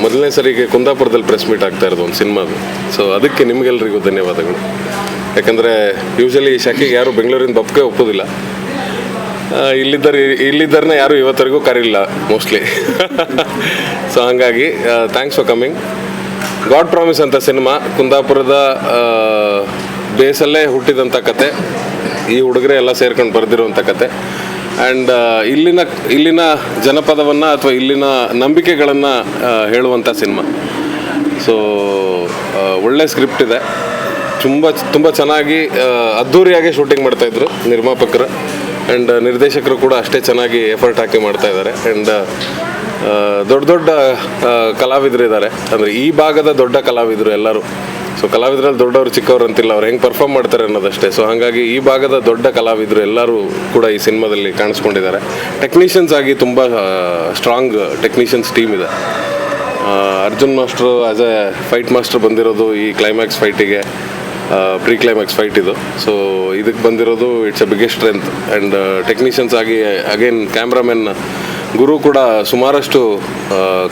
ಮೊದಲನೇ ಸರಿಗೆ ಕುಂದಾಪುರದಲ್ಲಿ ಪ್ರೆಸ್ ಮೀಟ್ ಆಗ್ತಾ ಇರೋದು ಒಂದು ಸಿನಿಮಾದು. ಸೊ ಅದಕ್ಕೆ ನಿಮಗೆಲ್ಲರಿಗೂ ಧನ್ಯವಾದಗಳು. ಯಾಕಂದರೆ ಯೂಶಲಿ ಶಾಖೆಗೆ ಯಾರು ಬೆಂಗಳೂರಿನ ಬಪ್ಪಗೆ ಒಪ್ಪೋದಿಲ್ಲ. ಇಲ್ಲಿದ್ದರನ್ನ ಯಾರು ಇವತ್ತರೆಗೂ ಕರೀಲಿಲ್ಲ ಮೋಸ್ಟ್ಲಿ. ಸೊ ಹಾಗಾಗಿ thanks for coming. God promise ಅಂತ ಸಿನಿಮಾ ಕುಂದಾಪುರದ ಬೇಸಲ್ಲೇ ಹುಟ್ಟಿದಂಥ ಕತೆ, ಈ ಹುಡುಗರೇ ಎಲ್ಲ ಸೇರ್ಕೊಂಡು ಬರೆದಿರುವಂಥ ಕತೆ. ಆ್ಯಂಡ್ ಇಲ್ಲಿನ ಜನಪದವನ್ನು ಅಥವಾ ಇಲ್ಲಿನ ನಂಬಿಕೆಗಳನ್ನು ಹೇಳುವಂಥ ಸಿನಿಮಾ. ಸೊ ಒಳ್ಳೆ ಸ್ಕ್ರಿಪ್ಟ್ ಇದೆ, ತುಂಬ ಚೆನ್ನಾಗಿ ಅದ್ಧೂರಿಯಾಗಿ ಶೂಟಿಂಗ್ ಮಾಡ್ತಾಯಿದ್ರು ನಿರ್ಮಾಪಕರು. ಆ್ಯಂಡ್ ನಿರ್ದೇಶಕರು ಕೂಡ ಅಷ್ಟೇ ಚೆನ್ನಾಗಿ ಎಫರ್ಟ್ ಹಾಕಿ ಮಾಡ್ತಾಯಿದ್ದಾರೆ. ಆ್ಯಂಡ್ ದೊಡ್ಡ ಕಲಾವಿದರು ಇದ್ದಾರೆ, ಅಂದರೆ ಈ ಭಾಗದ ದೊಡ್ಡ ಕಲಾವಿದರು ಎಲ್ಲರೂ. ಸೊ ಕಲಾವಿದರಲ್ಲಿ ದೊಡ್ಡವರು ಚಿಕ್ಕವರು ಅಂತಿಲ್ಲ, ಅವ್ರು ಹೆಂಗೆ ಪರ್ಫಾರ್ಮ್ ಮಾಡ್ತಾರೆ ಅನ್ನೋದಷ್ಟೇ. ಸೊ ಹಾಗಾಗಿ ಈ ಭಾಗದ ದೊಡ್ಡ ಕಲಾವಿದರು ಎಲ್ಲರೂ ಕೂಡ ಈ ಸಿನಿಮಾದಲ್ಲಿ ಕಾಣಿಸ್ಕೊಂಡಿದ್ದಾರೆ. ಟೆಕ್ನಿಷಿಯನ್ಸ್ ಆಗಿ ತುಂಬ ಸ್ಟ್ರಾಂಗ್ ಟೆಕ್ನಿಷಿಯನ್ಸ್ ಟೀಮ್ ಇದೆ. Arjun master as A fight master ಬಂದಿರೋದು ಈ ಕ್ಲೈಮ್ಯಾಕ್ಸ್ ಫೈಟಿಗೆ, ಪ್ರೀ ಕ್ಲೈಮ್ಯಾಕ್ಸ್ ಫೈಟ್ ಇದು. ಸೊ ಇದಕ್ಕೆ ಬಂದಿರೋದು it's A biggest strength. And technicians ಆಗಿ ಅಗೇನ್ ಕ್ಯಾಮ್ರಾಮನ್ ಗುರು ಕೂಡ ಸುಮಾರಷ್ಟು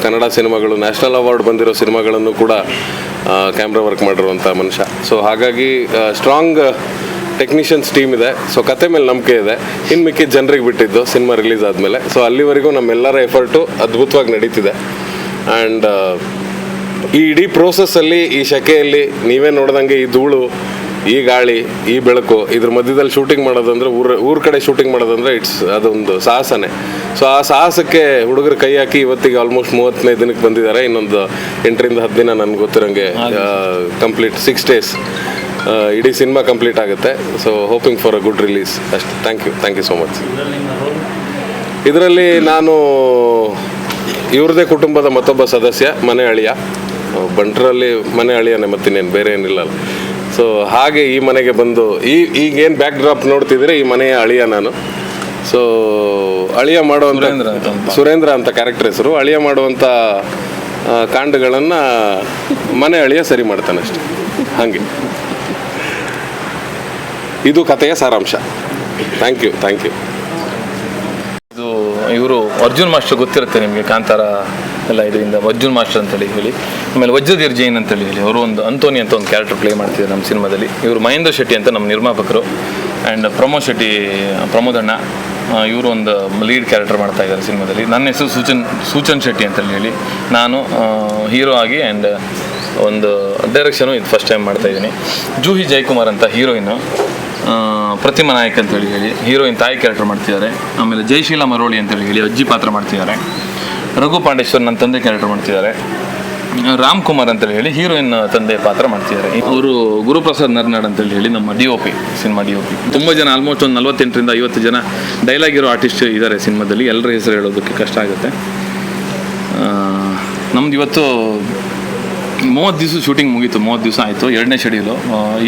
ಕನ್ನಡ ಸಿನಿಮಾಗಳು, ನ್ಯಾಷನಲ್ ಅವಾರ್ಡ್ ಬಂದಿರೋ ಸಿನಿಮಾಗಳನ್ನು ಕೂಡ ಕ್ಯಾಮ್ರಾ ವರ್ಕ್ ಮಾಡಿರುವಂಥ ಮನುಷ್ಯ. ಸೊ ಹಾಗಾಗಿ ಸ್ಟ್ರಾಂಗ್ ಟೆಕ್ನಿಷಿಯನ್ಸ್ ಟೀಮ್ ಇದೆ. ಸೊ ಕತೆ ಮೇಲೆ ನಂಬಿಕೆ ಇದೆ. ಇನ್ನು ಮಿಕ್ಕಿದ ಜನರಿಗೆ ಬಿಟ್ಟಿದ್ದು ಸಿನಿಮಾ ರಿಲೀಸ್ ಆದಮೇಲೆ. ಸೊ ಅಲ್ಲಿವರೆಗೂ ನಮ್ಮೆಲ್ಲರ ಎಫರ್ಟು ಅದ್ಭುತವಾಗಿ ನಡೀತಿದೆ. ಆ್ಯಂಡ್ ಈ ಇಡೀ ಪ್ರೋಸೆಸ್ಸಲ್ಲಿ, ಈ ಶೆಕೆಯಲ್ಲಿ ನೀವೇ ನೋಡ್ದಂಗೆ ಈ ಧೂಳು, ಈ ಗಾಳಿ, ಈ ಬೆಳಕು, ಇದ್ರ ಮಧ್ಯದಲ್ಲಿ ಶೂಟಿಂಗ್ ಮಾಡೋದಂದ್ರೆ ಊರ ಕಡೆ ಶೂಟಿಂಗ್ ಮಾಡೋದಂದ್ರೆ ಅದೊಂದು ಸಾಹಸನೇ. ಸೊ ಆ ಸಾಹಸಕ್ಕೆ ಹುಡುಗರು ಕೈ ಹಾಕಿ ಇವತ್ತಿಗೆ ಆಲ್ಮೋಸ್ಟ್ 35 ದಿನಕ್ಕೆ ಬಂದಿದ್ದಾರೆ. ಇನ್ನೊಂದು 8ರಿಂದ 10 ದಿನ ನನಗೆ ಗೊತ್ತಿರೋಂಗೆ ಕಂಪ್ಲೀಟ್ 6 days ಇಡೀ ಸಿನಿಮಾ ಕಂಪ್ಲೀಟ್ ಆಗುತ್ತೆ. So hoping for a good release ಅಷ್ಟು. Thank you so much. ಇದರಲ್ಲಿ ನಾನು ಇವ್ರದೇ ಕುಟುಂಬದ ಮತ್ತೊಬ್ಬ ಸದಸ್ಯ, ಮನೆ ಅಳಿಯ. ಬಂಟ್ರಲ್ಲಿ ಮನೆ ಅಳಿಯನೇ, ಮತ್ತಿನ್ನೇನು ಬೇರೆ ಏನಿಲ್ಲ. ಸೊ ಹಾಗೆ ಈ ಮನೆಗೆ ಬಂದು ಈಗೇನು ಬ್ಯಾಕ್ ಡ್ರಾಪ್ ನೋಡ್ತಿದ್ರೆ ಈ ಮನೆಯ ಅಳಿಯ ನಾನು. ಸೊ ಅಳಿಯ ಮಾಡುವಂಥ ಸುರೇಂದ್ರ ಅಂತ ಕ್ಯಾರೆಕ್ಟರ್ ಹೆಸರು. ಅಳಿಯ ಮಾಡುವಂಥ ಕಾಂಡಗಳನ್ನು ಮನೆ ಅಳಿಯ ಸರಿ ಮಾಡ್ತಾನೆ ಅಷ್ಟೆ. ಹಾಗೆ ಇದು ಕಥೆಯ ಸಾರಾಂಶ. Thank you. ಇದು ಇವರು ಅರ್ಜುನ್ ಮಾಸ್ಟರ್ ಗೊತ್ತಿರುತ್ತೆ ನಿಮಗೆ, ಕಾಂತಾರ ಎಲ್ಲ ಇದರಿಂದ ಅರ್ಜುನ್ ಮಾಸ್ಟರ್ ಅಂತೇಳಿ ಹೇಳಿ. ಆಮೇಲೆ ವಜ್ರಧೀರ್ ಜೈನ್ ಅಂತೇಳಿ ಹೇಳಿ ಅವರು ಒಂದು ಅಂತೋನಿ ಅಂತ ಒಂದು ಕ್ಯಾರೆಕ್ಟರ್ ಪ್ಲೇ ಮಾಡ್ತಿದ್ದಾರೆ ನಮ್ಮ ಸಿನಿಮಾದಲ್ಲಿ. ಇವರು ಮಹೇಂದ್ರ ಶೆಟ್ಟಿ ಅಂತ ನಮ್ಮ ನಿರ್ಮಾಪಕರು. ಆ್ಯಂಡ್ ಪ್ರಮೋದಣ್ಣ ಇವರು ಒಂದು ಲೀಡ್ ಕ್ಯಾರೆಕ್ಟರ್ ಮಾಡ್ತಾ ಇದ್ದಾರೆ ಸಿನಿಮಾದಲ್ಲಿ. ನನ್ನ ಹೆಸರು ಸೂಚನ್ ಶೆಟ್ಟಿ ಅಂತೇಳಿ ಹೇಳಿ. ನಾನು ಹೀರೋ ಆಗಿ ಆ್ಯಂಡ್ ಒಂದು ಡೈರೆಕ್ಷನು ಇದು ಫಸ್ಟ್ ಟೈಮ್ ಮಾಡ್ತಾಯಿದ್ದೀನಿ. ಜೂಹಿ ಜಯಕುಮಾರ್ ಅಂತ ಹೀರೋಯಿನ್ನು, ಪ್ರತಿಮಾ ನಾಯಕ್ ಅಂತೇಳಿ ಹೇಳಿ ಹೀರೋಯಿನ್ ತಾಯಿ ಕ್ಯಾರೆಕ್ಟರ್ ಮಾಡ್ತಿದ್ದಾರೆ. ಆಮೇಲೆ ಜಯಶೀಲ ಮರೋಳಿ ಅಂತೇಳಿ ಹೇಳಿ ಅಜ್ಜಿ ಪಾತ್ರ ಮಾಡ್ತಿದ್ದಾರೆ. ರಘು ಪಾಂಡೇಶ್ವರ್ ನನ್ನ ತಂದೆ ಕ್ಯಾರೆಕ್ಟರ್ ಮಾಡ್ತಿದ್ದಾರೆ. ರಾಮ್ ಕುಮಾರ್ ಅಂತೇಳಿ ಹೇಳಿ ಹೀರೋಯಿನ್ ತಂದೆ ಪಾತ್ರ ಮಾಡ್ತಿದ್ದಾರೆ. ಅವರು ಗುರುಪ್ರಸಾದ್ ನರ್ನಾಡ್ ಅಂತೇಳಿ ಹೇಳಿ ನಮ್ಮ DOP, ಸಿನಿಮಾ DOP. ತುಂಬ ಜನ, ಆಲ್ಮೋಸ್ಟ್ ಒಂದು 48ರಿಂದ 50 ಜನ ಡೈಲಾಗ್ ಇರೋ ಆರ್ಟಿಸ್ಟ್ ಇದ್ದಾರೆ ಸಿನಿಮಾದಲ್ಲಿ. ಎಲ್ಲರ ಹೆಸರು ಹೇಳೋದಕ್ಕೆ ಕಷ್ಟ ಆಗುತ್ತೆ. ನಮ್ದು ಇವತ್ತು 30 ದಿವಸ ಶೂಟಿಂಗ್ ಮುಗೀತು. 30 ದಿವಸ ಆಯಿತು. 2ನೇ ಶೆಡ್ಯೂಲು.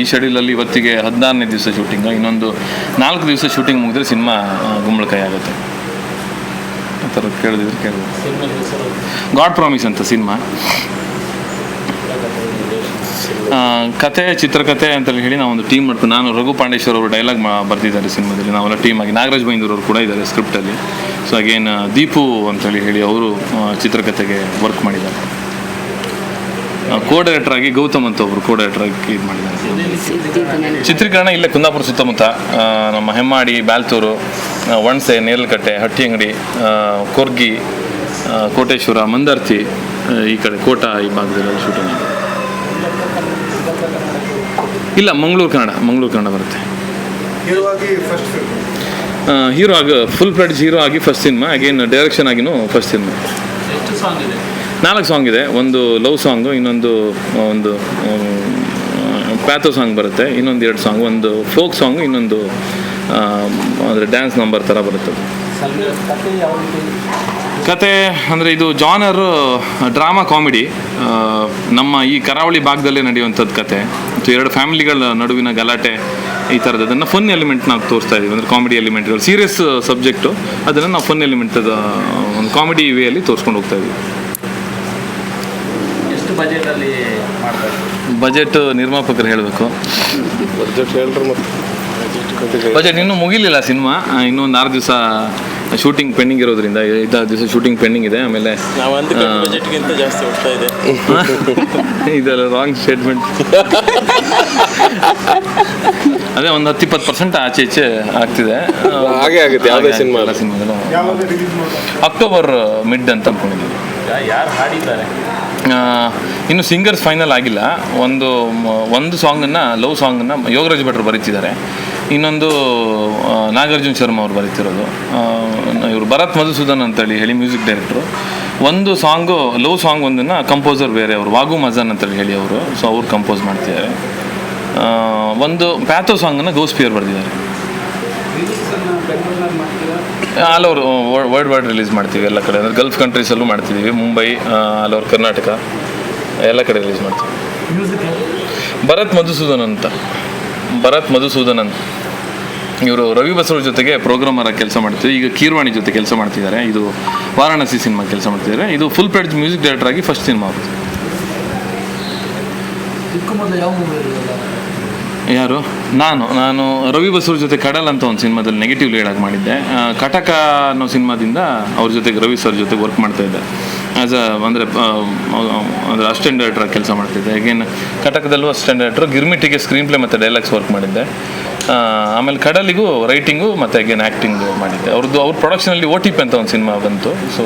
ಈ ಶೆಡ್ಯೂಲಲ್ಲಿ ಇವತ್ತಿಗೆ 16ನೇ ದಿವಸ ಶೂಟಿಂಗು. ಇನ್ನೊಂದು 4 ದಿವಸ ಶೂಟಿಂಗ್ ಮುಗಿದ್ರೆ ಸಿನಿಮಾ ಗುಂಬಳಕಾಯಿ ಆಗುತ್ತೆ. ಆ ಥರ ಕೇಳಿದ್ರೆ ಗಾಡ್ ಪ್ರಾಮಿಸ್ ಅಂತ ಸಿನಿಮಾ. ಕತೆ, ಚಿತ್ರಕಥೆ ಅಂತೇಳಿ ಹೇಳಿ ನಾವೊಂದು ಟೀಮ್ ಮಾಡ್ತೀವಿ. ನಾನು ರಘು ಪಾಂಡೇಶ್ವರ್ ಅವರು ಡೈಲಾಗ್ ಬರ್ತಿದ್ದಾರೆ ಸಿನಿಮಾದಲ್ಲಿ. ನಾವೆಲ್ಲ ಟೀಮಾಗಿ, ನಾಗರಾಜ್ ಬೈಂದೂರ್ ಅವರು ಕೂಡ ಇದ್ದಾರೆ ಸ್ಕ್ರಿಪ್ಟಲ್ಲಿ. ಸೊ ಅಗೇನ್ ದೀಪು ಅಂತೇಳಿ ಹೇಳಿ ಅವರು ಚಿತ್ರಕಥೆಗೆ ವರ್ಕ್ ಮಾಡಿದ್ದಾರೆ. ಕೋ-ಡೈರೆಕ್ಟರ್ ಆಗಿ ಗೌತಮ್ ಅಂತ ಒಬ್ಬರು ಕೋ-ಡೈರೆಕ್ಟರ್ ಆಗಿ ಇದು ಮಾಡಿದ್ದಾರೆ. ಚಿತ್ರೀಕರಣ ಇಲ್ಲೇ ಕುಂದಾಪುರ ಸುತ್ತಮುತ್ತ, ನಮ್ಮ ಹೆಮ್ಮಾಡಿ, ಬ್ಯಾಲ್ತೂರು, ವಣ್ಸೆ, ನೇರಲಕಟ್ಟೆ, ಹಟ್ಟಿಯಂಗಡಿ, ಕೊರ್ಗಿ, ಕೋಟೇಶ್ವರ, ಮಂದರ್ತಿ, ಈ ಕಡೆ ಕೋಟ, ಈ ಭಾಗದಲ್ಲಿ ಶೂಟಿಂಗ್ ಇದೆ. ಇಲ್ಲ, ಮಂಗಳೂರು ಕನ್ನಡ ಬರುತ್ತೆ. ಹೀರೋ ಆಗಿ ಫುಲ್ ಫ್ಲೆಡ್ಜ್ ಹೀರೋ ಆಗಿ ಫಸ್ಟ್ ಸಿನಿಮಾ. ಅಗೇನ್ ಡೈರೆಕ್ಷನ್ ಆಗಿನೂ ಫಸ್ಟ್ ಸಿನಿಮಾ. 4 ಸಾಂಗ್ ಇದೆ. ಒಂದು ಲವ್ ಸಾಂಗು, ಇನ್ನೊಂದು ಒಂದು ಪ್ಯಾಥೋ ಸಾಂಗ್ ಬರುತ್ತೆ, ಇನ್ನೊಂದು 2 ಸಾಂಗ್, ಒಂದು ಫೋಕ್ ಸಾಂಗು, ಇನ್ನೊಂದು ಅಂದರೆ ಡ್ಯಾನ್ಸ್ ನಂಬರ್ ಥರ ಬರುತ್ತೆ. ಕತೆ ಅಂದರೆ ಇದು ಜಾನರ್ ಡ್ರಾಮಾ ಕಾಮಿಡಿ. ನಮ್ಮ ಈ ಕರಾವಳಿ ಭಾಗದಲ್ಲೇ ನಡೆಯುವಂಥದ್ದು ಕತೆ. 2 ಫ್ಯಾಮಿಲಿಗಳ ನಡುವಿನ ಗಲಾಟೆ, ಈ ಥರದನ್ನು ಫನ್ ಎಲಿಮೆಂಟ್ ನಾವು ತೋರಿಸ್ತಾ ಇದ್ದೀವಿ. ಅಂದರೆ ಕಾಮಿಡಿ ಎಲಿಮೆಂಟ್ಗಳು, ಸೀರಿಯಸ್ ಸಬ್ಜೆಕ್ಟು, ಅದನ್ನು ನಾವು ಫನ್ ಎಲಿಮೆಂಟ್ ಒಂದು ಕಾಮಿಡಿ ವೇಯಲ್ಲಿ ತೋರಿಸ್ಕೊಂಡು ಹೋಗ್ತಾ ಇದ್ದೀವಿ. ಬಜೆಟ್ ನಿರ್ಮಾಪಕರು ಹೇಳಬೇಕು. ಬಜೆಟ್ ಹೇಳ್ರಿ. ಬಜೆಟ್ ಇನ್ನೂ ಮುಗಿಲಿಲ್ಲ ಸಿನಿಮಾ. ಇನ್ನೊಂದು 6 ದಿವಸ ಶೂಟಿಂಗ್ ಪೆಂಡಿಂಗ್ ಇರೋದ್ರಿಂದ 5 ದಿವಸ ಶೂಟಿಂಗ್ ಪೆಂಡಿಂಗ್ ಇದೆ. ಆಮೇಲೆ ನಾವು ಅಂದ್ಕೊಂಡ ಬಜೆಟ್ಗಿಂತ ಜಾಸ್ತಿ ಹೋಗ್ತಾ ಇದೆ. ಇದೆಲ್ಲ ರಾಂಗ್ ಸ್ಟೇಟ್ಮೆಂಟ್. ಅದೇ ಒಂದು 10-20% ಆಚೆ ಈಚೆ ಆಗ್ತಿದೆ. ಹಾಗೆ ಆಗುತ್ತೆ ಯಾವುದೇ ಸಿನಿಮಾ. ಎಲ್ಲ ಸಿನಿಮಾಗಳು ಅಕ್ಟೋಬರ್ ಮಿಡ್ ಅಂತ ಅಂದ್ಕೊಂಡಿದ್ದೀವಿ. ಯಾರು ಹಾಡಿದ್ದಾರೆ? ಇನ್ನು ಸಿಂಗರ್ಸ್ ಫೈನಲ್ ಆಗಿಲ್ಲ. ಒಂದು ಸಾಂಗನ್ನು, ಲವ್ ಸಾಂಗನ್ನು ಯೋಗರಾಜ್ ಭಟ್ರು ಬರೀತಿದ್ದಾರೆ. ಇನ್ನೊಂದು ನಾಗಾರ್ಜುನ ಶರ್ಮಾ ಅವರು ಬರೀತಿರೋದು. ಇವರು ಭರತ್ ಮಧುಸೂದನ್ ಅಂತೇಳಿ ಹೇಳಿ ಮ್ಯೂಸಿಕ್ ಡೈರೆಕ್ಟ್ರು. ಒಂದು ಸಾಂಗು, ಲವ್ ಸಾಂಗ್ ಒಂದನ್ನು ಕಂಪೋಸರ್ ಬೇರೆ ಅವರು, ವಾಗು ಮಜಾನ್ ಅಂತೇಳಿ ಹೇಳಿ ಅವರು. ಸೊ ಅವ್ರು ಕಂಪೋಸ್ ಮಾಡ್ತಿದ್ದಾರೆ. ಒಂದು ಪ್ಯಾಥೋ ಸಾಂಗನ್ನು ಗೋಸ್ಪಿಯರ್ ಬರೆದಿದ್ದಾರೆ. ಆಲ್ ಓವರ್ ವರ್ಲ್ಡ್ ರಿಲೀಸ್ ಮಾಡ್ತೀವಿ ಎಲ್ಲ ಕಡೆ. ಅಂದರೆ ಗಲ್ಫ್ ಕಂಟ್ರೀಸಲ್ಲೂ ಮಾಡ್ತಿದ್ದೀವಿ. ಮುಂಬೈ, ಆಲ್ ಓವರ್ ಕರ್ನಾಟಕ ಎಲ್ಲ ಕಡೆ ರಿಲೀಸ್ ಮಾಡ್ತೀವಿ. ಭರತ್ ಮಧುಸೂದನ್ ಇವರು ರವಿ ಬಸವರ ಜೊತೆಗೆ ಪ್ರೋಗ್ರಾಮರ್ ಆಗಿ ಕೆಲಸ ಮಾಡ್ತೀವಿ. ಈಗ ಕೀರ್ವಾಣಿ ಜೊತೆ ಕೆಲಸ ಮಾಡ್ತಿದ್ದಾರೆ. ಇದು ವಾರಾಣಸಿ ಸಿನಿಮಾ ಕೆಲಸ ಮಾಡ್ತಿದ್ದಾರೆ. ಇದು ಫುಲ್ ಪ್ಲೇಡ್ ಮ್ಯೂಸಿಕ್ ಡೈರೆಕ್ಟರ್ ಆಗಿ ಫಸ್ಟ್ ಸಿನಿಮಾ ಆಗುತ್ತೆ. ಯಾರು? ನಾನು ರವಿ ಬಸವರ ಜೊತೆ ಕಡಲ್ ಅಂತ ಒಂದು ಸಿನಿಮಾದಲ್ಲಿ ನೆಗೆಟಿವ್ ಲೀಡ್ ಆಗಿ ಮಾಡಿದ್ದೆ. ಕಟಕ ಅನ್ನೋ ಸಿನಿಮಾದಿಂದ ಅವ್ರ ಜೊತೆಗೆ ರವಿ ಸರ್ ಜೊತೆ ವರ್ಕ್ ಮಾಡ್ತಾ ಇದ್ದೆ. ಆ್ಯಸ್ ಅಂದರೆ ಅಸಿಸ್ಟೆಂಟ್ ಡೈರೆಕ್ಟರ್ ಆಗಿ ಕೆಲಸ ಮಾಡ್ತಿದ್ದೆ. ಅಗೇನ್ ಕಟಕದಲ್ಲೂ ಅಸಿಸ್ಟೆಂಟ್ ಡೈರೆಕ್ಟರ್, ಗಿರ್ಮಿಟಿಗೆ ಸ್ಕ್ರೀನ್ ಪ್ಲೇ ಮತ್ತು ಡೈಲಾಗ್ಸ್ ವರ್ಕ್ ಮಾಡಿದ್ದೆ. ಆಮೇಲೆ ಕಡಲಿಗೂ ರೈಟಿಂಗು ಮತ್ತು ಅಗೇನ್ ಆ್ಯಕ್ಟಿಂಗು ಮಾಡಿದ್ದೆ. ಅವ್ರ ಪ್ರೊಡಕ್ಷನಲ್ಲಿ OTP ಅಂತ ಒಂದು ಸಿನಿಮಾ ಬಂತು. ಸೊ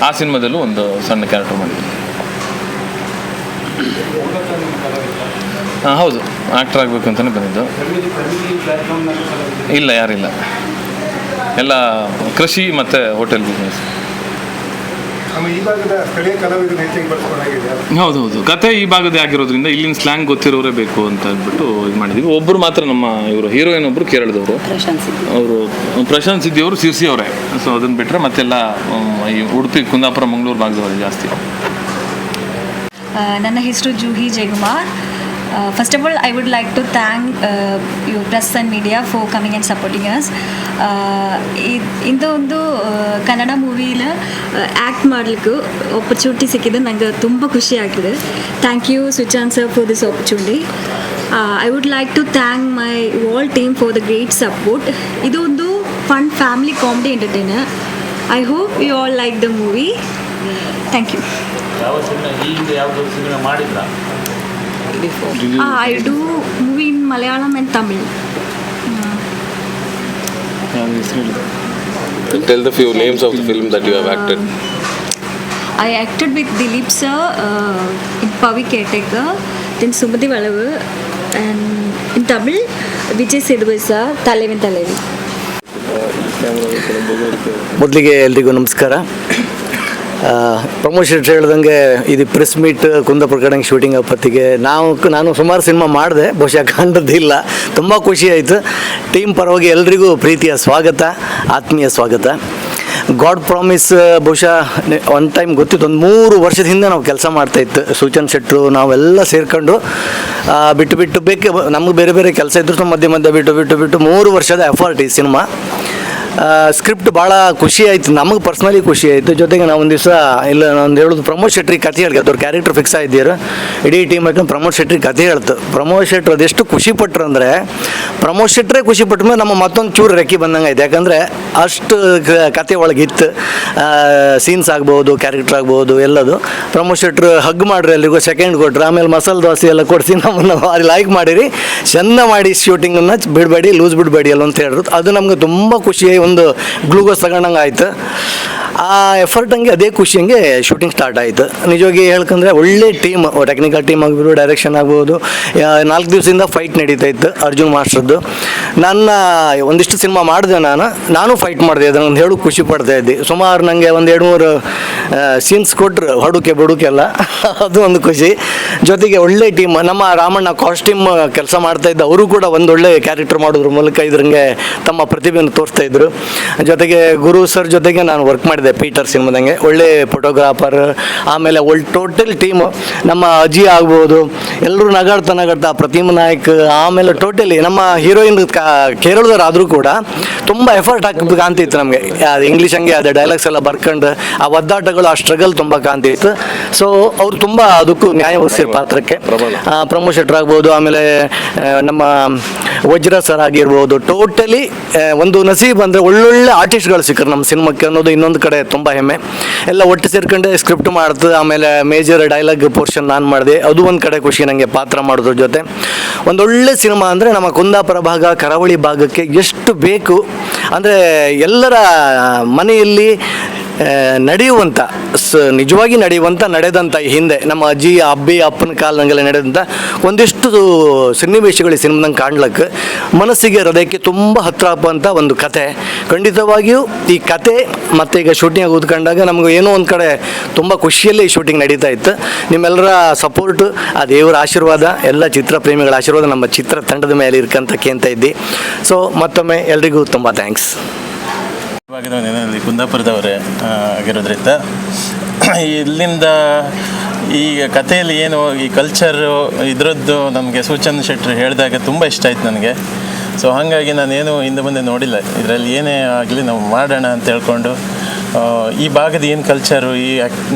ಆ ಸಿನಿಮಾದಲ್ಲೂ ಒಂದು ಸಣ್ಣ ಕ್ಯಾರೆಕ್ಟರ್ ಮಾಡಿದ್ದೆ. ಹೌದು, ಆ್ಯಕ್ಟರ್ ಆಗಬೇಕು ಅಂತಲೇ ಬಂದಿದ್ದು. ಇಲ್ಲ, ಯಾರಿಲ್ಲ. ಎಲ್ಲ ಕೃಷಿ ಮತ್ತು ಹೋಟೆಲ್ ಬಿಸ್ನೆಸ್. ಹೌದು, ಕತೆ ಈ ಭಾಗದೇ ಆಗಿರೋದ್ರಿಂದ ಇಲ್ಲಿನ ಸ್ಲ್ಯಾಂಗ್ ಗೊತ್ತಿರೋರೇ ಬೇಕು ಅಂತ ಅಂದ್ಬಿಟ್ಟು ಇದು ಮಾಡಿದ್ದೀವಿ. ಒಬ್ಬರು ಮಾತ್ರ ನಮ್ಮ ಇವರು ಹೀರೋಯಿನ್ ಒಬ್ಬರು ಕೇರಳದವರು, ಅವರು ಪ್ರಶಾಂತ್ ಸಿದ್ದಿ ಅವರು ಸಿರ್ಸಿ ಅವರೇ. ಸೊ ಅದನ್ನು ಬಿಟ್ಟರೆ ಮತ್ತೆಲ್ಲ ಈ ಉಡುಪಿ, ಕುಂದಾಪುರ, ಮಂಗಳೂರು ಭಾಗದವರೇ ಜಾಸ್ತಿ. ನನ್ನ ಹೆಸರು Juhi Jayakumar. First of all, I would like to thank your press and media for coming and supporting us. ಇಂಥ ಒಂದು ಕನ್ನಡ ಮೂವಿಲಿ ಆ್ಯಕ್ಟ್ ಮಾಡಲಿಕ್ಕೂ ಆಪರ್ಚುನಿಟಿ ಸಿಕ್ಕಿದ್ದು ನನಗೆ ತುಂಬ ಖುಷಿ ಆಗ್ತಿದೆ. Thank you Suchanth sir for this opportunity. I would like to thank my all team for the great support. ಇದು ಒಂದು fun family comedy entertainer. I hope you all like the movie. Thank you. ಯಾವ ಸಿನಿಮಾ ಈಗ ಯಾವುದೋ cinema ಮಾಡಿದ್ರಾ? I do movie in Malayalam and Tamil. Tell the few names of the film that you have acted. I acted with Dilip sir in Pavi Caretaker, then Sumati Valavu, and in Tamil Vijay Sethupathi sir, Thalevin Thalevi. ಮೊದಲಿಗೆ ಎಲ್ರಿಗೂ ನಮಸ್ಕಾರ. Promotion ಹೇಳ್ದಂಗೆ ಇದು press meet Kundapura ಕಡೆಗೆ shooting ಅಪ್ಪತ್ತಿಗೆ ನಾನು ಸುಮಾರು cinema ಮಾಡಿದೆ, ಬಹುಶಃ ಕಾಣದಿಲ್ಲ. ತುಂಬ ಖುಷಿ ಆಯಿತು. ಟೀಮ್ ಪರವಾಗಿ ಎಲ್ರಿಗೂ ಪ್ರೀತಿಯ ಸ್ವಾಗತ, ಆತ್ಮೀಯ ಸ್ವಾಗತ. ಗಾಡ್ ಪ್ರಾಮಿಸ್ ಬಹುಶಃ ಒನ್ ಟೈಮ್ ಗೊತ್ತಿತ್ತು, ಒಂದು 3 ವರ್ಷದ ಹಿಂದೆ ನಾವು ಕೆಲಸ ಮಾಡ್ತಾಯಿತ್ತು. ಸೂಚನ್ ಶೆಟ್ಟರು ನಾವೆಲ್ಲ ಸೇರ್ಕೊಂಡು ಬಿಟ್ಟು ನಮಗೆ ಬೇರೆ ಬೇರೆ ಕೆಲಸ ಇದ್ರು ಮಧ್ಯೆ ಬಿಟ್ಟು 3 ವರ್ಷದ ಎಫರ್ಟ್ ಈ ಸಿನಿಮಾ. ಸ್ಕ್ರಿಪ್ಟ್ ಭಾಳ ಖುಷಿ ಆಯಿತು, ನಮಗೆ ಪರ್ಸ್ನಲಿ ಖುಷಿ ಆಯಿತು. ಜೊತೆಗೆ ನಾವು ಒಂದು ದಿವಸ ನಾನು ಹೇಳೋದು ಪ್ರಮೋದ್ ಶೆಟ್ರಿಗೆ ಕಥೆ ಹೇಳ್ಗೆ, ಅವ್ರ ಕ್ಯಾರೆಕ್ಟರ್ ಫಿಕ್ಸ್ ಆಗಿದ್ದೀರ. ಇಡೀ ಟೀಮ್ ಹಾಕೊಂಡು ಪ್ರಮೋದ್ ಶೆಟ್ರಿಗೆ ಕಥೆ ಹೇಳ್ತು. ಪ್ರಮೋದ್ ಶೆಟ್ರು ಅದೆಷ್ಟು ಖುಷಿ ಪಟ್ರು ಅಂದರೆ, ಪ್ರಮೋದ್ ಶೆಟ್ರೇ ಖುಷಿ ಪಟ್ಟ ಮೇಲೆ ನಮ್ಮ ಮತ್ತೊಂದು ಚೂರು ರೆಕ್ಕಿ ಬಂದಂಗೆ ಆಯ್ತು. ಯಾಕಂದರೆ ಅಷ್ಟು ಕತೆ ಒಳಗಿತ್ತು. ಸೀನ್ಸ್ ಆಗ್ಬೋದು, ಕ್ಯಾರೆಕ್ಟರ್ ಆಗ್ಬೋದು, ಎಲ್ಲದು. ಪ್ರಮೋದ್ ಶೆಟ್ರು ಹಗ್ ಮಾಡ್ರಿ, ಎಲ್ರಿಗೂ ಸೆಕೆಂಡ್ ಕೊಟ್ರು. ಆಮೇಲೆ ಮಸಾಲೆ ದೋಸೆ ಎಲ್ಲ ಕೊಡಿಸಿ ನಮ್ಮನ್ನು ಲೈಕ್ ಮಾಡಿರಿ, ಚೆಂದ ಮಾಡಿ ಶೂಟಿಂಗನ್ನು ಬಿಡಬೇಡಿ, ಲೂಸ್ ಬಿಡಬೇಡಿ ಅಲ್ಲ ಅಂತ ಹೇಳಿದ್ರು. ಅದು ನಮ್ಗೆ ತುಂಬ ಖುಷಿಯಾಗಿ ಒಂದು ಗ್ಲೂಕೋಸ್ ತಗೊಂಡಂಗೆ ಆಯ್ತು. ಆ ಎಫರ್ಟ್ ಹಂಗೆ ಅದೇ ಖುಷಿ ಹಂಗೆ ಶೂಟಿಂಗ್ ಸ್ಟಾರ್ಟ್ ಆಯಿತು. ನಿಜವಾಗಿ ಹೇಳ್ಕಂದ್ರೆ ಒಳ್ಳೆ ಟೀಮ್, ಟೆಕ್ನಿಕಲ್ ಟೀಮ್ ಆಗ್ಬೋದು, ಡೈರೆಕ್ಷನ್ ಆಗ್ಬೋದು. 4 ದಿವಸದಿಂದ ಫೈಟ್ ನಡೀತಾ ಇತ್ತು ಅರ್ಜುನ್ ಮಾಸ್ಟರ್ದು. ನನ್ನ ಒಂದಿಷ್ಟು ಸಿನಿಮಾ ಮಾಡಿದೆ, ನಾನು ಫೈಟ್ ಮಾಡಿದೆ. ಅದನ್ನು ಹೇಳು ಖುಷಿ ಪಡ್ತಾ ಇದ್ದೆ. ಸುಮಾರು ನನಗೆ 1-2-3 ಸೀನ್ಸ್ ಕೊಟ್ಟರು, ಬಡುಕೆಲ್ಲ. ಅದು ಒಂದು ಖುಷಿ. ಜೊತೆಗೆ ಒಳ್ಳೆ ಟೀಮ್. ನಮ್ಮ ರಾಮಣ್ಣ ಕಾಸ್ಟ್ಯೂಮ್ ಕೆಲಸ ಮಾಡ್ತಾಯಿದ್ದ, ಅವರು ಕೂಡ ಒಂದೊಳ್ಳೆ ಕ್ಯಾರೆಕ್ಟರ್ ಮಾಡೋದ್ರ ಮೂಲಕ ಇದ್ರಂಗೆ ತಮ್ಮ ಪ್ರತಿಭೆಯನ್ನು ತೋರಿಸ್ತಾ ಇದ್ರು. ಜೊತೆಗೆ ಗುರು ಸರ್ ಜೊತೆಗೆ ನಾನು ವರ್ಕ್ ಮಾಡಿದೆ ಪೀಟರ್ ಸಿನಿಮಾದಂಗೆ. ಒಳ್ಳೆ ಫೋಟೋಗ್ರಾಫರ್. ಆಮೇಲೆ ಟೋಟಲ್ ಟೀಮು, ನಮ್ಮ ಅಜ್ಜಿ ಆಗ್ಬೋದು, ಎಲ್ಲರೂ ನಗಾಡ್ತಾ ಪ್ರತಿಮಾ ನಾಯಕ್. ಆಮೇಲೆ ಟೋಟಲಿ ನಮ್ಮ ಹೀರೋಯಿನ್ ಕೇರಳದವ್ರು ಆದರೂ ಕೂಡ ತುಂಬ ಎಫರ್ಟ್ ಕಾಣ್ತಿತ್ತು ನಮಗೆ. ಅದು ಇಂಗ್ಲೀಷ್ ಹಂಗೆ ಅದೇ ಡೈಲಾಗ್ಸ್ ಎಲ್ಲ ಬರ್ಕೊಂಡು ಆ ಒದ್ದಾಟಗಳು, ಆ ಸ್ಟ್ರಗಲ್ ತುಂಬ ಕಾಣ್ತಿತ್ತು. ಸೊ ಅವ್ರು ತುಂಬ ಅದಕ್ಕೂ ನ್ಯಾಯ ಒದಗಿಸಿರೋ ಪಾತ್ರಕ್ಕೆ. ಪ್ರಮೋದ್ ಶೆಟ್ರ್ ಆಗ್ಬೋದು, ಆಮೇಲೆ ನಮ್ಮ ವಜ್ರ ಸರ್ ಆಗಿರ್ಬೋದು. ಟೋಟಲಿ ಒಂದು ನಸೀಬ್ ಅಂದರೆ ಅಂದರೆ ಒಳ್ಳೊಳ್ಳೆ ಆರ್ಟಿಸ್ಟ್ಗಳು ಸಿಕ್ಕರು ನಮ್ಮ ಸಿನಿಮಾಕ್ಕೆ ಅನ್ನೋದು ಇನ್ನೊಂದು ಕಡೆ ತುಂಬ ಹೆಮ್ಮೆ. ಎಲ್ಲ ಒಟ್ಟು ಸೇರ್ಕೊಂಡೆ ಸ್ಕ್ರಿಪ್ಟ್ ಮಾಡ್ತು, ಆಮೇಲೆ ಮೇಜರ್ ಡೈಲಾಗ್ ಪೋರ್ಷನ್ ನಾನು ಮಾಡಿದೆ, ಅದು ಒಂದು ಕಡೆ ಖುಷಿ ನನಗೆ ಪಾತ್ರ ಮಾಡೋದ್ರ ಜೊತೆ. ಒಂದೊಳ್ಳೆ ಸಿನಿಮಾ ಅಂದರೆ ನಮ್ಮ ಕುಂದಾಪುರ ಭಾಗ, ಕರಾವಳಿ ಭಾಗಕ್ಕೆ ಎಷ್ಟು ಬೇಕು ಅಂದರೆ ಎಲ್ಲರ ಮನೆಯಲ್ಲಿ ನಡೆಯುವಂಥ ನಿಜವಾಗಿ ನಡೆದಂಥ ಹಿಂದೆ ನಮ್ಮ ಅಜ್ಜಿ ಅಪ್ಪನ ಕಾಲದಂಗೆಲ್ಲ ನಡೆದಂಥ ಒಂದಿಷ್ಟು ಸನ್ನಿವೇಶಗಳು ಈ ಸಿನಿಮಾದಂಗೆ ಕಾಣ್ಲಿಕ್ಕೆ ಮನಸ್ಸಿಗೆ ಹೃದಯಕ್ಕೆ ತುಂಬ ಹತ್ತಿರ ಆಗುವಂಥ ಒಂದು ಕತೆ. ಖಂಡಿತವಾಗಿಯೂ ಈ ಕತೆ ಮತ್ತು ಈಗ ಶೂಟಿಂಗ್ ಓದ್ಕೊಂಡಾಗ ನಮಗೂ ಏನೋ ಒಂದು ಕಡೆ ತುಂಬ ಖುಷಿಯಲ್ಲೇ ಈ ಶೂಟಿಂಗ್ ನಡೀತಾ ಇತ್ತು. ನಿಮ್ಮೆಲ್ಲರ ಸಪೋರ್ಟು, ಆ ದೇವರ ಆಶೀರ್ವಾದ, ಎಲ್ಲ ಚಿತ್ರ ಪ್ರೇಮಿಗಳ ಆಶೀರ್ವಾದ ನಮ್ಮ ಚಿತ್ರ ತಂಡದ ಮೇಲೆ ಇರ್ಕಂತ ಇದ್ದಿ. ಸೊ ಮತ್ತೊಮ್ಮೆ ಎಲ್ರಿಗೂ ತುಂಬ ಥ್ಯಾಂಕ್ಸ್. ನೆನೆಯಲ್ಲಿ ಕುಂದಾಪುರದವರೇ ಆಗಿರೋದ್ರಿಂದ ಇಲ್ಲಿಂದ ಈಗ ಕಥೆಯಲ್ಲಿ ಏನು ಈ ಕಲ್ಚರು ಇದರದ್ದು ನಮಗೆ ಸೂಚನ್ ಶೆಟ್ಟರು ಹೇಳಿದಾಗ ತುಂಬ ಇಷ್ಟ ಆಯ್ತು ನನಗೆ. ಸೊ ಹಾಗಾಗಿ ನಾನೇನು ಹಿಂದೆ ಮುಂದೆ ನೋಡಿಲ್ಲ, ಇದರಲ್ಲಿ ಏನೇ ಆಗಲಿ ನಾವು ಮಾಡೋಣ ಅಂತ ಹೇಳ್ಕೊಂಡು ಈ ಭಾಗದ ಏನು ಕಲ್ಚರು, ಈ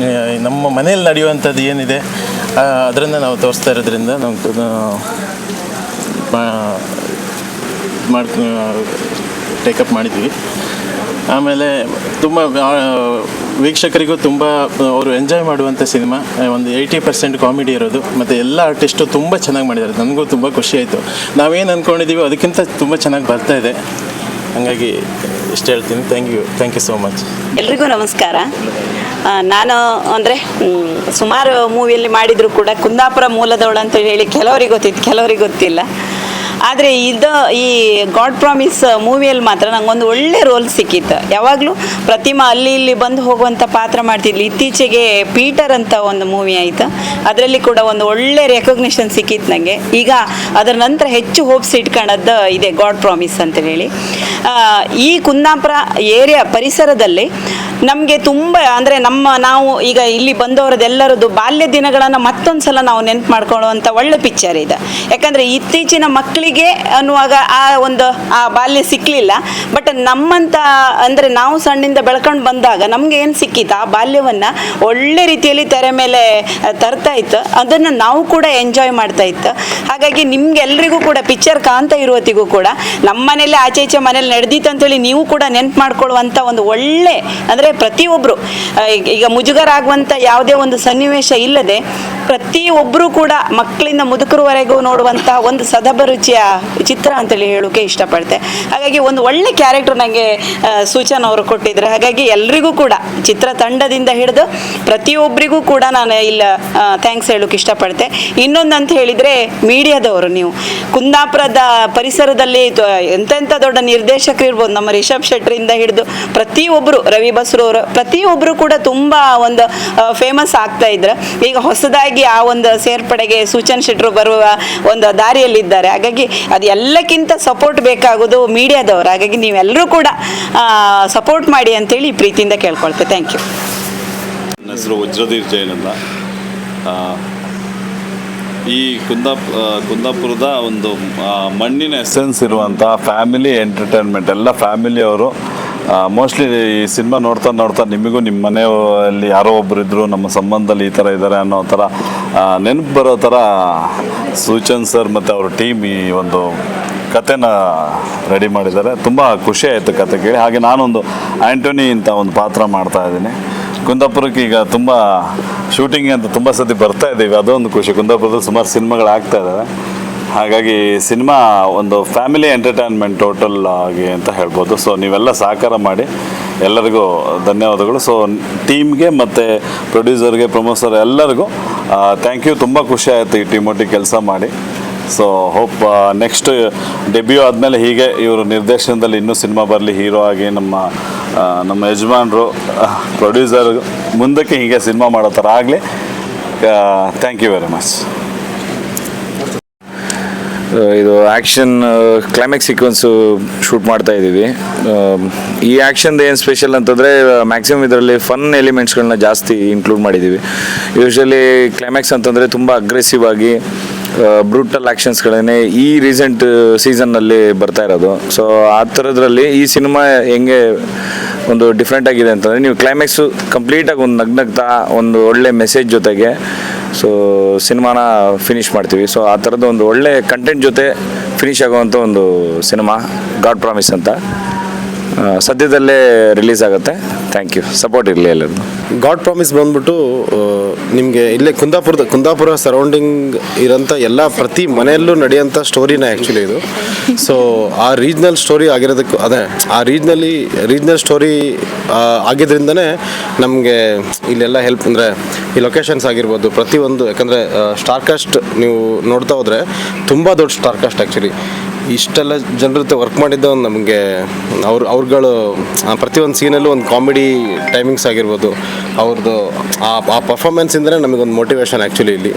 ನಮ್ಮ ಮನೆಯಲ್ಲಿ ನಡೆಯುವಂಥದ್ದು ಏನಿದೆ ಅದನ್ನು ನಾವು ತೋರಿಸ್ತಾ ಇರೋದ್ರಿಂದ ನಾವು ಟೇಕಪ್ ಮಾಡಿದ್ವಿ. ಆಮೇಲೆ ತುಂಬ ವೀಕ್ಷಕರಿಗೂ ತುಂಬ ಅವರು ಎಂಜಾಯ್ ಮಾಡುವಂಥ ಸಿನಿಮಾ. ಒಂದು 80% ಕಾಮಿಡಿ ಇರೋದು, ಮತ್ತು ಎಲ್ಲ ಆರ್ಟಿಸ್ಟು ತುಂಬ ಚೆನ್ನಾಗಿ ಮಾಡಿದ್ದಾರೆ. ನನಗೂ ತುಂಬ ಖುಷಿ ಆಯಿತು. ನಾವೇನು ಅಂದ್ಕೊಂಡಿದ್ದೀವಿ ಅದಕ್ಕಿಂತ ತುಂಬ ಚೆನ್ನಾಗಿ ಬರ್ತಾ ಇದೆ. ಹಾಗಾಗಿ ಇಷ್ಟು ಹೇಳ್ತೀನಿ. Thank you so much. ಎಲ್ರಿಗೂ ನಮಸ್ಕಾರ. ನಾನು ಅಂದರೆ ಸುಮಾರು ಮೂವಿಯಲ್ಲಿ ಮಾಡಿದರೂ ಕೂಡ ಕುಂದಾಪುರ ಮೂಲದವಳು ಅಂತ ಹೇಳಿ ಕೆಲವರಿಗೆ ಗೊತ್ತಿತ್ತು, ಕೆಲವರಿಗೆ ಗೊತ್ತಿಲ್ಲ. ಆದರೆ ಈ ಗಾಡ್ ಪ್ರಾಮಿಸ್ ಮೂವಿಯಲ್ಲಿ ಮಾತ್ರ ನಂಗೊಂದು ಒಳ್ಳೆ ರೋಲ್ ಸಿಕ್ಕಿತ್ತು. ಯಾವಾಗಲೂ ಪ್ರತಿಮಾ ಅಲ್ಲಿ ಇಲ್ಲಿ ಬಂದು ಹೋಗುವಂಥ ಪಾತ್ರ ಮಾಡ್ತಿದ್ಲಿ. ಇತ್ತೀಚೆಗೆ ಪೀಟರ್ ಅಂತ ಒಂದು ಮೂವಿ ಆಯಿತು, ಅದರಲ್ಲಿ ಕೂಡ ಒಂದು ಒಳ್ಳೆ ರೆಕಗ್ನಿಷನ್ ಸಿಕ್ಕಿತ್ತು ನನಗೆ. ಈಗ ಅದರ ನಂತರ ಹೆಚ್ಚು ಹೋಪ್ಸ್ ಇಟ್ಕೊಳ್ಳೋದು ಇದೆ ಗಾಡ್ ಪ್ರಾಮಿಸ್ ಅಂತ ಹೇಳಿ. ಈ ಕುಂದಾಪುರ ಏರಿಯಾ ಪರಿಸರದಲ್ಲಿ ನಮಗೆ ತುಂಬ ಅಂದರೆ ನಾವು ಈಗ ಇಲ್ಲಿ ಬಂದವರದೆಲ್ಲರದ್ದು ಬಾಲ್ಯ ದಿನಗಳನ್ನು ಮತ್ತೊಂದು ಸಲ ನಾವು ನೆನಪು ಮಾಡ್ಕೊಳ್ಳುವಂಥ ಒಳ್ಳೆ ಪಿಕ್ಚರ್ ಇದೆ. ಯಾಕಂದರೆ ಇತ್ತೀಚಿನ ಮಕ್ಕಳಿಗೆ ಅನ್ನುವಾಗ ಆ ಬಾಲ್ಯ ಸಿಕ್ಕಲಿಲ್ಲ. ಬಟ್ ನಮ್ಮಂಥ ಅಂದರೆ ನಾವು ಸಣ್ಣಿಂದ ಬೆಳ್ಕೊಂಡು ಬಂದಾಗ ನಮಗೆ ಏನು ಸಿಕ್ಕಿತ್ತು, ಆ ಬಾಲ್ಯವನ್ನು ಒಳ್ಳೆ ರೀತಿಯಲ್ಲಿ ತೆರೆ ಮೇಲೆ ತರ್ತಾ ಇತ್ತು. ಅದನ್ನು ನಾವು ಕೂಡ ಎಂಜಾಯ್ ಮಾಡ್ತಾ ಇತ್ತು. ಹಾಗಾಗಿ ನಿಮ್ಗೆಲ್ರಿಗೂ ಕೂಡ ಪಿಕ್ಚರ್ ಕಾಣ್ತಾ ಇರುವತ್ತಿಗೂ ಕೂಡ ನಮ್ಮ ಮನೇಲಿ ಆಚೆ ಈಚೆ ಮನೇಲಿ ನಡೆದಿತ್ತು ಅಂತೇಳಿ ನೀವು ಕೂಡ ನೆನಪು ಮಾಡ್ಕೊಳ್ಳುವಂಥ ಒಂದು ಒಳ್ಳೆ ಅಂದರೆ ಪ್ರತಿಯೊಬ್ಬರು ಈಗ ಮುಜುಗರ ಆಗುವಂಥ ಯಾವುದೇ ಒಂದು ಸನ್ನಿವೇಶ ಇಲ್ಲದೆ ಪ್ರತಿಯೊಬ್ಬರು ಕೂಡ ಮಕ್ಕಳಿಂದ ಮುದುಕರವರೆಗೂ ನೋಡುವಂಥ ಒಂದು ಸದಭಿರುಚಿಯ ಚಿತ್ರ ಅಂತೇಳಿ ಹೇಳೋಕೆ ಇಷ್ಟಪಡ್ತೆ. ಹಾಗಾಗಿ ಒಂದು ಒಳ್ಳೆ ಕ್ಯಾರೆಕ್ಟರ್ ನನಗೆ ಸೂಚನ ಅವರು ಕೊಟ್ಟಿದ್ರು. ಹಾಗಾಗಿ ಎಲ್ರಿಗೂ ಕೂಡ ಚಿತ್ರತಂಡದಿಂದ ಹಿಡಿದು ಪ್ರತಿಯೊಬ್ಬರಿಗೂ ಕೂಡ ನಾನು ಇಲ್ಲ ಥ್ಯಾಂಕ್ಸ್ ಹೇಳೋಕೆ ಇಷ್ಟಪಡ್ತೆ. ಇನ್ನೊಂದು ಅಂತ ಹೇಳಿದರೆ ಮೀಡಿಯಾದವರು, ನೀವು ಕುಂದಾಪುರದ ಪರಿಸರದಲ್ಲಿ ಎಂತೆಂಥ ದೊಡ್ಡ ನಿರ್ದೇಶಕರು ಇರ್ಬೋದು, ನಮ್ಮ ರಿಷಬ್ ಶೆಟ್ಟರಿಂದ ಹಿಡಿದು ಪ್ರತಿಯೊಬ್ಬರು, ರವಿ ಬಸ್ರು ಅವರು ಪ್ರತಿಯೊಬ್ಬರು ಕೂಡ ತುಂಬ ಒಂದು ಫೇಮಸ್ ಆಗ್ತಾ ಇದ್ರು. ಈಗ ಹೊಸದಾಗಿ ಆ ಒಂದು ಸೇರ್ಪಡೆಗೆ ಸೂಚನ್ ಶೆಟ್ಟರು ಬರುವ ಒಂದು ದಾರಿಯಲ್ಲಿದ್ದಾರೆ. ಹಾಗಾಗಿ ಅದು ಎಲ್ಲಕ್ಕಿಂತ ಸಪೋರ್ಟ್ ಬೇಕಾಗೋದು ಮೀಡಿಯಾದವರು. ಹಾಗಾಗಿ ನೀವೆಲ್ಲರೂ ಕೂಡ ಸಪೋರ್ಟ್ ಮಾಡಿ ಅಂತೇಳಿ ಪ್ರೀತಿಯಿಂದ ಕೇಳ್ಕೊಳ್ತೇವೆ. Thank you. ನನ್ನ ಹೆಸರು ವಜ್ರಧೀರ್ ಜೈನ್ ಅಂತ. ಈ ಕುಂದಾಪುರದ ಒಂದು ಮಣ್ಣಿನ ಎಸೆನ್ಸ್ ಇರುವಂಥ ಫ್ಯಾಮಿಲಿ ಎಂಟರ್ಟೈನ್ಮೆಂಟ್, ಎಲ್ಲ ಫ್ಯಾಮಿಲಿಯವರು ಮೋಸ್ಟ್ಲಿ ಈ ಸಿನಿಮಾ ನೋಡ್ತಾ ನಿಮಗೂ ನಿಮ್ಮ ಮನೆಯಲ್ಲಿ ಯಾರೋ ಒಬ್ಬರು ಇದ್ದರು, ನಮ್ಮ ಸಂಬಂಧದಲ್ಲಿ ಈ ಥರ ಇದ್ದಾರೆ ಅನ್ನೋ ಥರ ನೆನಪು ಬರೋ ಥರ ಸೂಚನ್ ಸರ್ ಮತ್ತು ಅವ್ರ ಟೀಮ್ ಈ ಒಂದು ಕತೆನ ರೆಡಿ ಮಾಡಿದ್ದಾರೆ. ತುಂಬ ಖುಷಿ ಆಯಿತು ಕತೆ ಕೇಳಿ. ಹಾಗೆ ನಾನೊಂದು ಆ್ಯಂಟೋನಿ ಅಂತ ಒಂದು ಪಾತ್ರ ಮಾಡ್ತಾಯಿದ್ದೀನಿ. ಕುಂದಾಪುರಕ್ಕೆ ಈಗ ತುಂಬ ಶೂಟಿಂಗ್ ಅಂತ ತುಂಬ ಸತಿ ಬರ್ತಾ ಇದ್ದೀವಿ, ಅದೊಂದು ಖುಷಿ. ಕುಂದಾಪುರದಲ್ಲಿ ಸುಮಾರು ಸಿನಿಮಾಗಳು ಆಗ್ತಾ ಇದ್ದಾವೆ. ಹಾಗಾಗಿ ಸಿನಿಮಾ ಒಂದು ಫ್ಯಾಮಿಲಿ ಎಂಟರ್ಟೈನ್ಮೆಂಟ್ ಟೋಟಲ್ ಆಗಿ ಅಂತ ಹೇಳ್ಬೋದು. ಸೊ ನೀವೆಲ್ಲ ಸಹಕಾರ ಮಾಡಿ, ಎಲ್ಲರಿಗೂ ಧನ್ಯವಾದಗಳು. ಸೊ ಟೀಮ್ಗೆ ಮತ್ತು ಪ್ರೊಡ್ಯೂಸರ್ಗೆ, ಪ್ರಮೋಸರ್ ಎಲ್ಲರಿಗೂ ಥ್ಯಾಂಕ್ ಯು. ತುಂಬ ಖುಷಿ ಆಯಿತು ಈ ಟೀಮೊಟ್ಟಿಗೆ ಕೆಲಸ ಮಾಡಿ. ಸೊ ಹೋಪ್ ನೆಕ್ಸ್ಟ್ ಡೆಬ್ಯೂ ಆದಮೇಲೆ ಹೀಗೆ ಇವರು ನಿರ್ದೇಶನದಲ್ಲಿ ಇನ್ನೂ ಸಿನಿಮಾ ಬರಲಿ, ಹೀರೋ ಆಗಿ ನಮ್ಮ ಯಜಮಾನರು, ಪ್ರೊಡ್ಯೂಸರ್ ಮುಂದಕ್ಕೆ ಹೀಗೆ ಸಿನಿಮಾ ಮಾಡೋ ಥರ ಆಗಲಿ. Thank you very much. ಇದು ಆ್ಯಕ್ಷನ್ ಕ್ಲೈಮ್ಯಾಕ್ಸ್ ಸೀಕ್ವೆನ್ಸು ಶೂಟ್ ಮಾಡ್ತಾ ಇದ್ದೀವಿ. ಈ ಆ್ಯಕ್ಷನ್ದು ಏನು ಸ್ಪೆಷಲ್ ಅಂತಂದರೆ ಮ್ಯಾಕ್ಸಿಮಮ್ ಇದರಲ್ಲಿ ಫನ್ ಎಲಿಮೆಂಟ್ಸ್ಗಳನ್ನ ಜಾಸ್ತಿ ಇನ್ಕ್ಲೂಡ್ ಮಾಡಿದ್ದೀವಿ. ಯೂಶ್ವಲಿ ಕ್ಲೈಮ್ಯಾಕ್ಸ್ ಅಂತಂದರೆ ತುಂಬ ಅಗ್ರೆಸಿವ್ ಆಗಿ ಬ್ರೂಟಲ್ ಆ್ಯಕ್ಷನ್ಸ್ಗಳನ್ನೇ ಈ ರೀಸೆಂಟ್ ಸೀಸನ್ನಲ್ಲಿ ಬರ್ತಾ ಇರೋದು. ಸೊ ಆ ಥರದ್ರಲ್ಲಿ ಈ ಸಿನಿಮಾ ಹೆಂಗೆ ಒಂದು ಡಿಫ್ರೆಂಟ್ ಆಗಿದೆ ಅಂತಂದರೆ, ನೀವು ಕ್ಲೈಮ್ಯಾಕ್ಸು ಕಂಪ್ಲೀಟಾಗಿ ಒಂದು ನಗ್ನಗ್ತಾ ಒಂದು ಒಳ್ಳೆ ಮೆಸೇಜ್ ಜೊತೆಗೆ ಸೊ ಸಿನಿಮಾನ ಫಿನಿಷ್ ಮಾಡ್ತೀವಿ. ಸೊ ಆ ಥರದ್ದು ಒಂದು ಒಳ್ಳೆ ಕಂಟೆಂಟ್ ಜೊತೆ ಫಿನಿಷ್ ಆಗುವಂಥ ಒಂದು ಸಿನಿಮಾ ಗಾಡ್ ಪ್ರಾಮಿಸ್ ಅಂತ. ಸದ್ಯದಲ್ಲೇ ರಿಲೀಸ್ ಆಗುತ್ತೆ. ಥ್ಯಾಂಕ್ ಯು, ಸಪೋರ್ಟ್ ಇರಲಿ ಎಲ್ಲರದ್ದು. ಗಾಡ್ ಪ್ರಾಮಿಸ್ ಬಂದ್ಬಿಟ್ಟು ನಿಮಗೆ ಇಲ್ಲೇ ಕುಂದಾಪುರ ಸರೌಂಡಿಂಗ್ ಇರೋಂಥ ಎಲ್ಲ ಪ್ರತಿ ಮನೆಯಲ್ಲೂ ನಡೆಯೋಂಥ ಸ್ಟೋರಿನ ಆ್ಯಕ್ಚುಲಿ ಇದು. ಸೊ ಆ ರೀಜ್ನಲ್ ಸ್ಟೋರಿ ಆಗಿರೋದಕ್ಕೂ ಅದೇ ಆ ರೀಜ್ನಲ್ ಸ್ಟೋರಿ ಆಗಿದ್ರಿಂದನೇ ನಮಗೆ ಇಲ್ಲೆಲ್ಲ ಹೆಲ್ಪ್ ಅಂದರೆ ಈ ಲೊಕೇಶನ್ಸ್ ಆಗಿರ್ಬೋದು ಪ್ರತಿಯೊಂದು, ಯಾಕಂದರೆ ಸ್ಟಾರ್ಕಾಸ್ಟ್ ನೀವು ನೋಡ್ತಾ ಹೋದರೆ ತುಂಬ ದೊಡ್ಡ ಸ್ಟಾರ್ಕಾಸ್ಟ್ ಆ್ಯಕ್ಚುಲಿ. ಇಷ್ಟೆಲ್ಲ ಜನರ ಜೊತೆ ವರ್ಕ್ ಮಾಡಿದ್ದ ಒಂದು ನಮಗೆ ಅವ್ರುಗಳು ಪ್ರತಿಯೊಂದು ಸೀನಲ್ಲೂ ಒಂದು ಕಾಮಿಡಿ ಟೈಮಿಂಗ್ಸ್ ಆಗಿರ್ಬೋದು, ಅವ್ರದ್ದು ಆ ಪರ್ಫಾರ್ಮೆನ್ಸಿಂದಲೇ ನಮಗೊಂದು ಮೋಟಿವೇಶನ್ ಆ್ಯಕ್ಚುಲಿ ಇಲ್ಲಿ.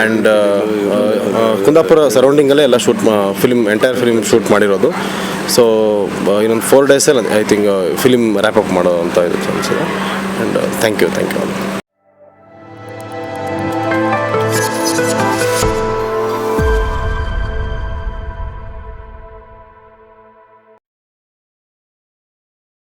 ಆ್ಯಂಡ್ ಕುಂದಾಪುರ ಸರೌಂಡಿಂಗಲ್ಲೇ ಎಲ್ಲ ಎಂಟೈರ್ ಫಿಲ್ಮ್ ಶೂಟ್ ಮಾಡಿರೋದು. ಸೊ ಇನ್ನೊಂದು 4 ಡೇಸಲ್ಲಿ I think film wrap up ಮಾಡೋ ಅಂತ ಇದು ಅನಿಸಿದೆ. And thank you.